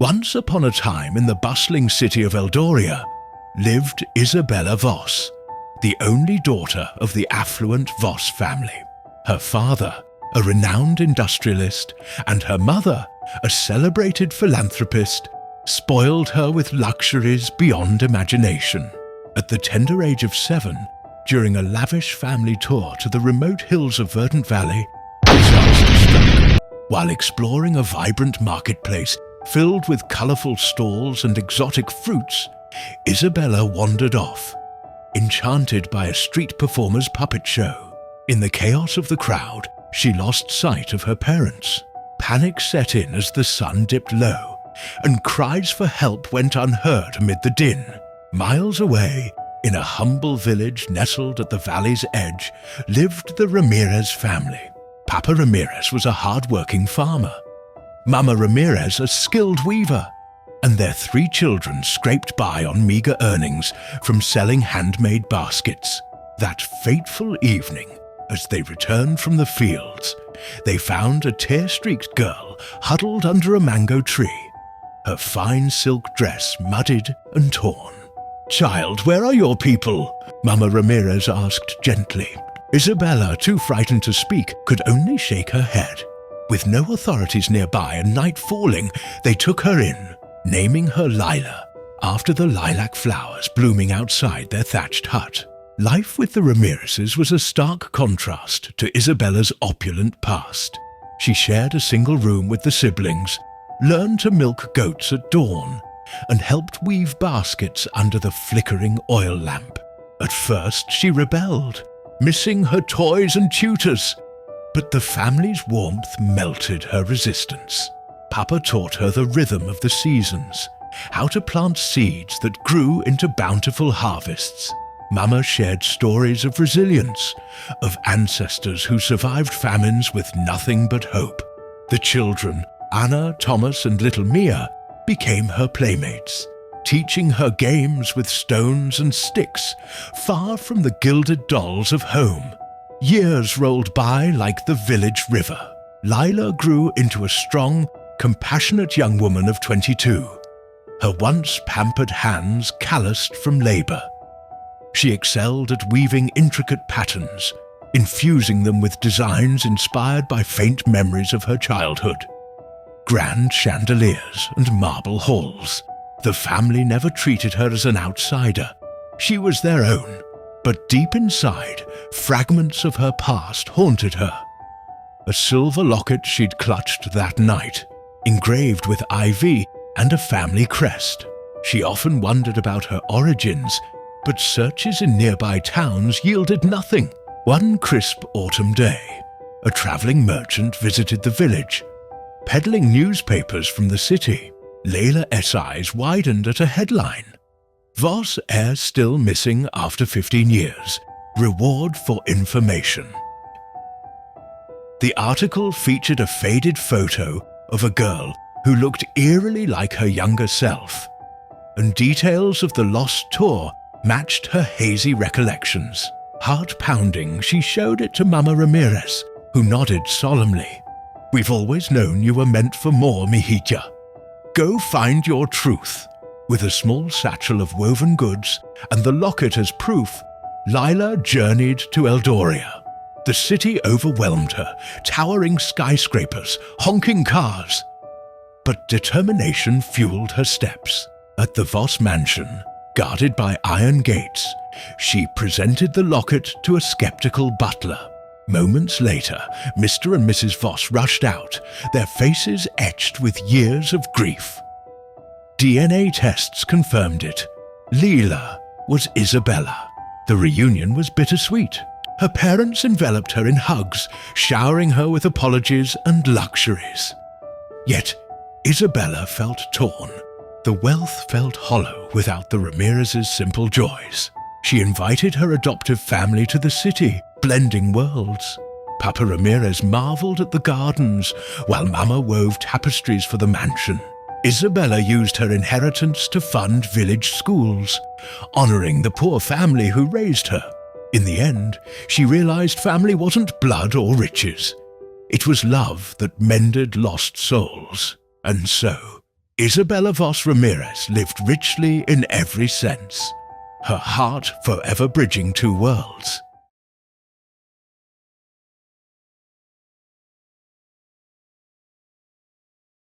Once upon a time in the bustling city of Eldoria lived Isabella Voss, the only daughter of the affluent Voss family. Her father, a renowned industrialist, and her mother, a celebrated philanthropist, spoiled her with luxuries beyond imagination. At the tender age of 7, during a lavish family tour to the remote hills of Verdant Valley, disaster struck. While exploring a vibrant marketplace filled with colourful stalls and exotic fruits, Isabella wandered off, enchanted by a street performer's puppet show. In the chaos of the crowd, she lost sight of her parents. Panic set in as the sun dipped low, and cries for help went unheard amid the din. Miles away, in a humble village nestled at the valley's edge, lived the Ramirez family. Papa Ramirez was a hard-working farmer, Mama Ramirez a skilled weaver, and their 3 children scraped by on meager earnings from selling handmade baskets. That fateful evening, as they returned from the fields, they found a tear-streaked girl huddled under a mango tree, her fine silk dress muddied and torn. "Child, where are your people?" Mama Ramirez asked gently. Isabella, too frightened to speak, could only shake her head. With no authorities nearby and night falling, they took her in, naming her Lila, after the lilac flowers blooming outside their thatched hut. Life with the Ramirezes was a stark contrast to Isabella's opulent past. She shared a single room with the siblings, learned to milk goats at dawn, and helped weave baskets under the flickering oil lamp. At first she rebelled, missing her toys and tutors, but the family's warmth melted her resistance. Papa taught her the rhythm of the seasons, how to plant seeds that grew into bountiful harvests. Mama shared stories of resilience, of ancestors who survived famines with nothing but hope. The children, Anna, Thomas, and little Mia, became her playmates, teaching her games with stones and sticks, far from the gilded dolls of home. Years rolled by like the village river. Lila grew into a strong, compassionate young woman of 22, her once pampered hands calloused from labor. She excelled at weaving intricate patterns, infusing them with designs inspired by faint memories of her childhood. Grand chandeliers and marble halls. The family never treated her as an outsider. She was their own, but deep inside, fragments of her past haunted her. A silver locket she'd clutched that night, engraved with ivy and a family crest. She often wondered about her origins, but searches in nearby towns yielded nothing. One crisp autumn day, a traveling merchant visited the village, peddling newspapers from the city. Layla S. eyes widened at a headline: "Voss heir still missing after 15 years. Reward for information." The article featured a faded photo of a girl who looked eerily like her younger self, and details of the lost tour matched her hazy recollections. Heart-pounding, she showed it to Mama Ramirez, who nodded solemnly. "We've always known you were meant for more, mijita. Go find your truth." With a small satchel of woven goods and the locket as proof, Lila journeyed to Eldoria. The city overwhelmed her, towering skyscrapers, honking cars. But determination fueled her steps. At the Voss mansion, guarded by iron gates, she presented the locket to a skeptical butler. Moments later, Mr. and Mrs. Voss rushed out, their faces etched with years of grief. DNA tests confirmed it. Leela was Isabella. The reunion was bittersweet. Her parents enveloped her in hugs, showering her with apologies and luxuries. Yet, Isabella felt torn. The wealth felt hollow without the Ramirez's simple joys. She invited her adoptive family to the city, blending worlds. Papa Ramirez marveled at the gardens, while Mama wove tapestries for the mansion. Isabella used her inheritance to fund village schools, honoring the poor family who raised her. In the end, she realized family wasn't blood or riches. It was love that mended lost souls. And so, Isabella Voss Ramirez lived richly in every sense, her heart forever bridging two worlds.